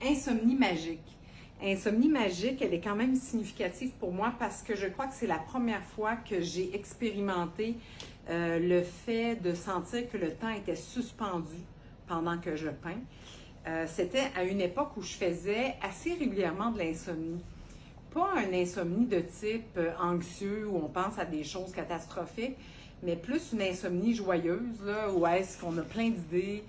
Insomnie magique. Insomnie magique, elle est quand même significative pour moi parce que je crois que c'est la première fois que j'ai expérimenté le fait de sentir que le temps était suspendu pendant que je peins. C'était à une époque où je faisais assez régulièrement de l'insomnie. Pas un insomnie de type anxieux où on pense à des choses catastrophiques, mais plus une insomnie joyeuse, là, où est-ce qu'on a plein d'idées.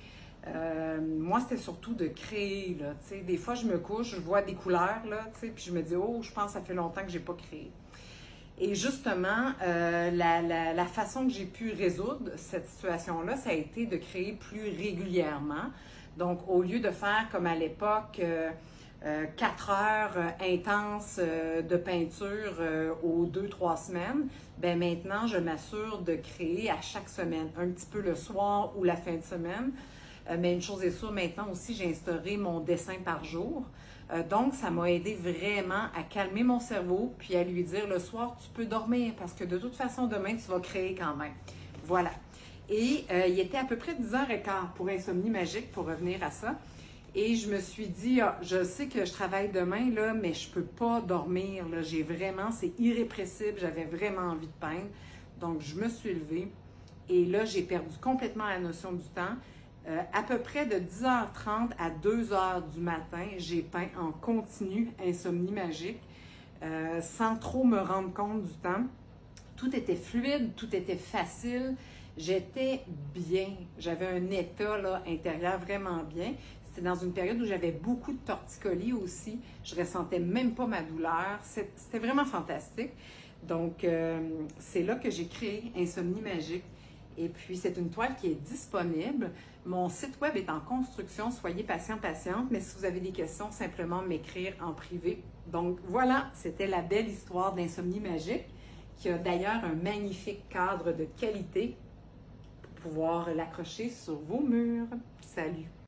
Moi, c'était surtout de créer, là, tu sais. Des fois, je me couche, je vois des couleurs, là, tu sais, puis je me dis, oh, je pense que ça fait longtemps que j'ai pas créé. Et justement, la façon que j'ai pu résoudre cette situation-là, ça a été de créer plus régulièrement. Donc, au lieu de faire comme à l'époque, 4 heures intenses de peinture aux 2-3 semaines, ben maintenant, je m'assure de créer à chaque semaine, un petit peu le soir ou la fin de semaine. Mais une chose est sûre, maintenant aussi, j'ai instauré mon dessin par jour. Donc, ça m'a aidé vraiment à calmer mon cerveau, puis à lui dire le soir, tu peux dormir, parce que de toute façon, demain, tu vas créer quand même. Voilà. Et il était à peu près 10h15 pour Insomnie Magique, pour revenir à ça. Et je me suis dit, ah, je sais que je travaille demain, là, mais je peux pas dormir. Là. J'ai vraiment, c'est irrépressible, j'avais vraiment envie de peindre. Donc, je me suis levée et là, j'ai perdu complètement la notion du temps. À peu près de 10h30 à 2h du matin, j'ai peint en continu Insomnie Magique, sans trop me rendre compte du temps. Tout était fluide, tout était facile. J'étais bien. J'avais un état là, intérieur vraiment bien. C'était dans une période où j'avais beaucoup de torticolis aussi. Je ressentais même pas ma douleur. C'était vraiment fantastique. Donc, c'est là que j'ai créé Insomnie Magique. Et puis, c'est une toile qui est disponible. Mon site web est en construction. Soyez patient, patiente. Mais si vous avez des questions, simplement m'écrire en privé. Donc, voilà, c'était la belle histoire d'Insomnie Magique, qui a d'ailleurs un magnifique cadre de qualité pour pouvoir l'accrocher sur vos murs. Salut!